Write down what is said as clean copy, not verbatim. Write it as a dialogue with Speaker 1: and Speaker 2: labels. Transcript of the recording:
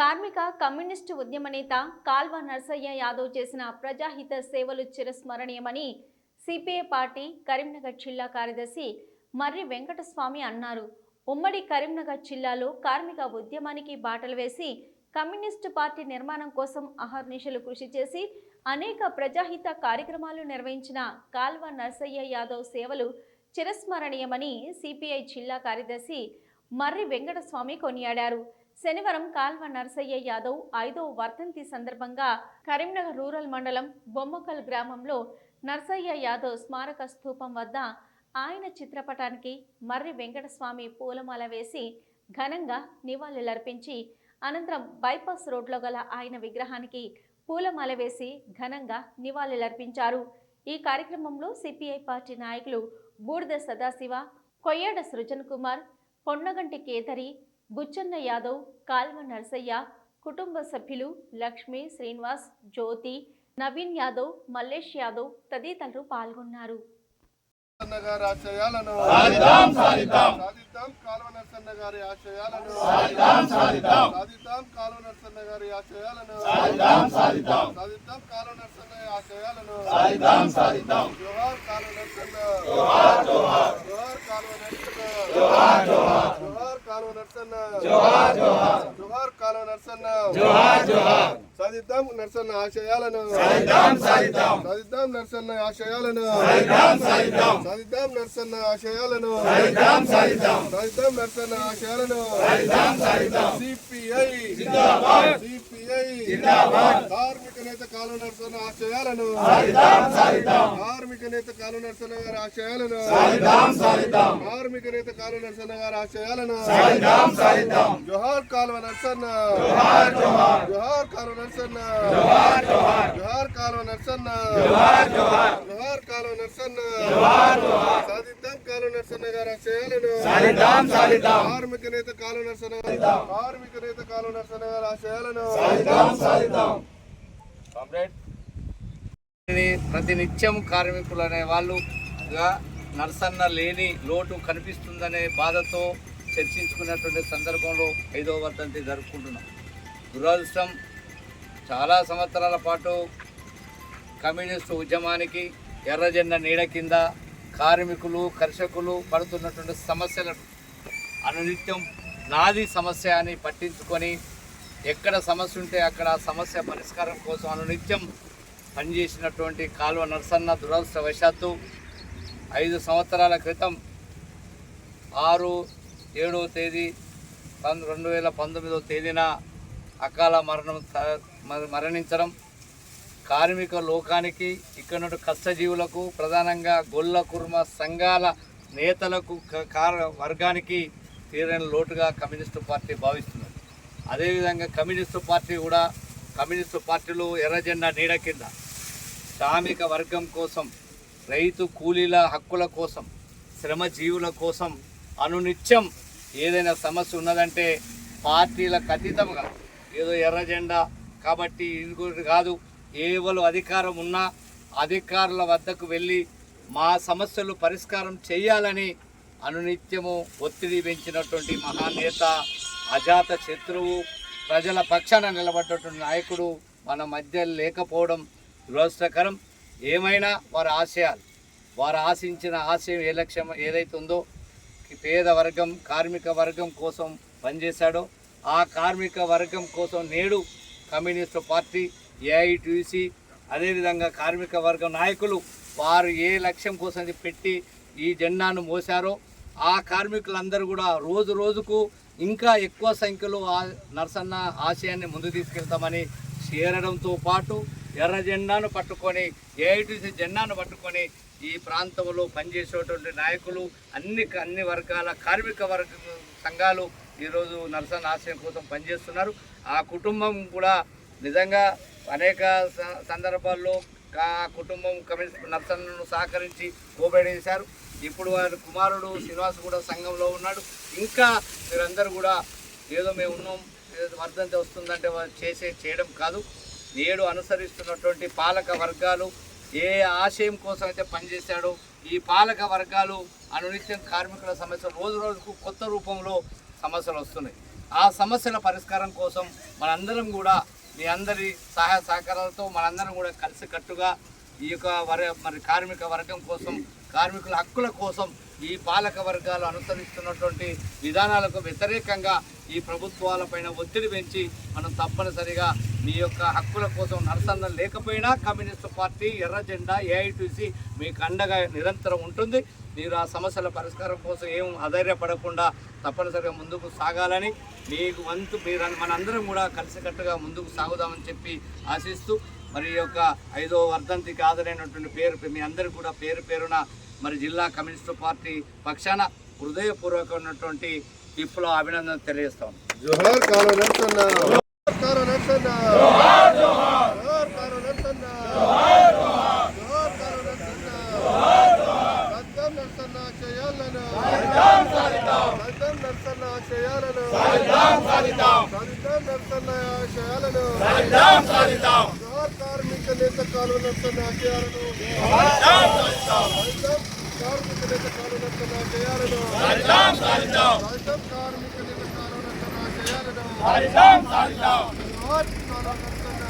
Speaker 1: కార్మిక కమ్యూనిస్టు ఉద్యమ నేత కాల్వ నర్సయ్య యాదవ్ చేసిన ప్రజాహిత సేవలు చిరస్మరణీయమని సిపిఐ పార్టీ కరీంనగర్ జిల్లా కార్యదర్శి మర్రి వెంకటస్వామి అన్నారు. ఉమ్మడి కరీంనగర్ జిల్లాలో కార్మిక ఉద్యమానికి బాటలు వేసి కమ్యూనిస్టు పార్టీ నిర్మాణం కోసం అహర్నిశలు కృషి చేసి అనేక ప్రజాహిత కార్యక్రమాలు నిర్వహించిన కాల్వ నర్సయ్య యాదవ్ సేవలు చిరస్మరణీయమని సిపిఐ జిల్లా కార్యదర్శి మర్రి వెంకటస్వామి కొనియాడారు. శనివారం కాల్వ నర్సయ్య యాదవ్ 5వ వర్ధంతి సందర్భంగా కరీంనగర్ రూరల్ మండలం బొమ్మకల్ గ్రామంలో నర్సయ్య యాదవ్ స్మారక స్థూపం వద్ద ఆయన చిత్రపటానికి మర్రి వెంకటస్వామి పూలమాల వేసి ఘనంగా నివాళులర్పించి అనంతరం బైపాస్ రోడ్లో గల ఆయన విగ్రహానికి పూలమాల వేసి ఘనంగా నివాళులర్పించారు. ఈ కార్యక్రమంలో సిపిఐ పార్టీ నాయకులు బూడిద సదాశివ, కొయ్యాడ సృజన్ కుమార్, పొన్నగంటి కేతరి, బుచ్చన్న యాదవ్, కాల్వ నర్సయ్య కుటుంబ సభ్యులు లక్ష్మి, శ్రీనివాస్, జ్యోతి, నవీన్ యాదవ్, మల్లేష్ యాదవ్ తదితరులు పాల్గొన్నారు.
Speaker 2: సాధిద్దాం నర్సన్న ఆశయాలను, సాధిద్దాం నర్సన్న ఆశయాలను, సాధిద్దాం నర్సన్న ఆశయాలను, సాధిద్దాం నర్సన్న ఆశయాలను. సిపిఐ కార్మిక నేత కాల్వ నర్సన్న ఆశయాలను, కార్మిక నేత కాల్వ నర్సన్న గారి ఆశయాలను, కార్మిక నేత కాల్వ నర్సన్న గారి ఆశయాలను. జోహార్ కాల్వ నర్సన్న, జోహార్ కాల్వ నర్సన్న, జోహార్ కాల్వ నర్సన్న, జోహార్ కాల్వ నర్సన్న. సాధిద్దాం కాల్వ నర్సన్న గారి ఆశయాలను, కార్మిక నేత కాల్వ నర్సన్న, కార్మిక నేత కాల్వ నర్సన్న గారి ఆశయాలను.
Speaker 3: ప్రతినిత్యం కార్మికులు అనే వాళ్ళుగా నర్సన్న లేని లోటు కనిపిస్తుందనే బాధతో చర్చించుకున్నటువంటి సందర్భంలో 5వ వర్ధంతి జరుపుకుంటున్నాం. దురదృష్టం, చాలా సంవత్సరాల పాటు కమ్యూనిస్టు ఉద్యమానికి ఎర్రజెండా నీడ కింద కార్మికులు, కర్షకులు పడుతున్నటువంటి సమస్యలను అనునిత్యం నాది సమస్య అని పట్టించుకొని ఎక్కడ సమస్య ఉంటే అక్కడ సమస్య పరిష్కారం కోసం అనునిత్యం పనిచేసినటువంటి కాల్వ నర్సన్న దురదృష్టవశాత్తు 5 సంవత్సరాల క్రితం 6/7 తేదీ 2019 తేదీన అకాల మరణించడం కార్మిక లోకానికి, ఇక్కడ కష్టజీవులకు, ప్రధానంగా గొల్ల కుర్మ సంఘాల నేతలకు, వర్గానికి తీరని లోటుగా కమ్యూనిస్టు పార్టీ భావిస్తున్నది. అదేవిధంగా కమ్యూనిస్టు పార్టీ కూడా, కమ్యూనిస్టు పార్టీలు ఎర్రజెండా నీడ కింద శ్రామిక వర్గం కోసం, రైతు కూలీల హక్కుల కోసం, శ్రమజీవుల కోసం అనునిత్యం ఏదైనా సమస్య ఉన్నదంటే పార్టీలకు అతీతంగా ఏదో ఎర్రజెండా కాబట్టి ఇది కాదు, ఏవలు అధికారం ఉన్నా అధికారుల వద్దకు వెళ్ళి మా సమస్యలు పరిష్కారం చేయాలని అనునిత్యము ఒత్తిడి పెంచినటువంటి మహానేత, అజాత శత్రువు, ప్రజల పక్షాన నిలబడ్డటువంటి నాయకుడు మన మధ్య లేకపోవడం దురదృష్టకరం. ఏమైనా వారి ఆశయాలు, వారు ఆశించిన ఆశయం ఏ లక్ష్యం ఏదైతే ఉందో, పేద వర్గం, కార్మిక వర్గం కోసం పనిచేశాడో ఆ కార్మిక వర్గం కోసం నేడు కమ్యూనిస్టు పార్టీ, ఏఐటీసీ, అదేవిధంగా కార్మిక వర్గం నాయకులు వారు ఏ లక్ష్యం కోసం పెట్టి ఈ జెండాను మోసారో ఆ కార్మికులందరూ కూడా రోజు రోజుకు ఇంకా ఎక్కువ సంఖ్యలో నర్సన్న ఆశయాన్ని ముందు తీసుకెళ్తామని చేరడంతో పాటు ఎర్ర జెండాను పట్టుకొని, ఏఐటీసీ జెండాను పట్టుకొని ఈ ప్రాంతంలో పనిచేసేటువంటి నాయకులు, అన్ని వర్గాల కార్మిక వర్గ సంఘాలు ఈరోజు నర్సన్న ఆశయం కోసం పనిచేస్తున్నారు. ఆ కుటుంబం కూడా నిజంగా అనేక సందర్భాల్లో ఆ కుటుంబం కమ్యూనిస్ట్ నర్సన్నను సహకరించి కోబడేశారు. ఇప్పుడు వారి కుమారుడు శ్రీనివాస్ కూడా సంఘంలో ఉన్నాడు. ఇంకా మీరందరూ కూడా ఏదో మేము ఉన్నాం, ఏదో వర్ధంతి వస్తుందంటే వాళ్ళు చేయడం కాదు. నేడు అనుసరిస్తున్నటువంటి పాలక వర్గాలు ఏ ఆశయం కోసం అయితే పనిచేశాడో ఈ పాలక వర్గాలు అనునిత్యం కార్మికుల సమస్యలు రోజు రోజుకు కొత్త రూపంలో సమస్యలు వస్తున్నాయి. ఆ సమస్యల పరిష్కారం కోసం మనందరం కూడా మీ అందరి సహాయ సహకారాలతో మనందరం కూడా కలిసికట్టుగా ఈ యొక్క మరి కార్మిక వర్గం కోసం, కార్మికుల హక్కుల కోసం ఈ పాలక వర్గాలు అనుసరిస్తున్నటువంటి విధానాలకు వ్యతిరేకంగా ఈ ప్రభుత్వాలపైన ఒత్తిడి పెంచి మనం తప్పనిసరిగా మీ యొక్క హక్కుల కోసం నరసందం లేకపోయినా కమ్యూనిస్టు పార్టీ, ఎర్ర జెండా, ఏఐటీసీ మీకు అండగా నిరంతరం ఉంటుంది. మీరు ఆ సమస్యల పరిష్కారం కోసం ఏం అధైర్యపడకుండా తప్పనిసరిగా ముందుకు సాగాలని మీకు వంతు మీరు మనందరం కూడా కలిసికట్టుగా ముందుకు సాగుదామని చెప్పి ఆశిస్తూ మరి ఈ యొక్క 5వ వర్ధంతికి హాజరైనటువంటి మీ అందరికీ కూడా పేరు పేరున మరి జిల్లా కమ్యూనిస్టు పార్టీ పక్షాన హృదయపూర్వకమైనటువంటి విప్లవ అభినందనలు తెలియజేస్తాం.
Speaker 2: జోహార్ కాలో నరసన్న, జోహార్ కాలో నరసన్న, జోహార్ జోహార్, జోహార్ కాలో నరసన్న, జోహార్ జోహార్, జోహార్ కాలో నరసన్న, జోహార్ జోహార్. సద్దం నరసన్న ఆశయాలను సాధిద్దాం సాధిద్దాం, సద్దం నరసన్న ఆశయాలను సాధిద్దాం సాధిద్దాం, సద్దం నరసన్న ఆశయాలను సాధిద్దాం సాధిద్దాం. జోహార్ కార్మిక నేత కాలో నరసన్న ఆశయాలను సాధిద్దాం సాధిద్దాం, సద్దం కార్మిక నేత కాలో నరసన్న ఆశయాలను సాధిద్దాం సాధిద్దాం, సద్దం కార్మిక నేత కాలో నరసన్న ఆశయాలను సాధిద్దాం సాధిద్దాం. జోహార్ కాలో నరసన్న.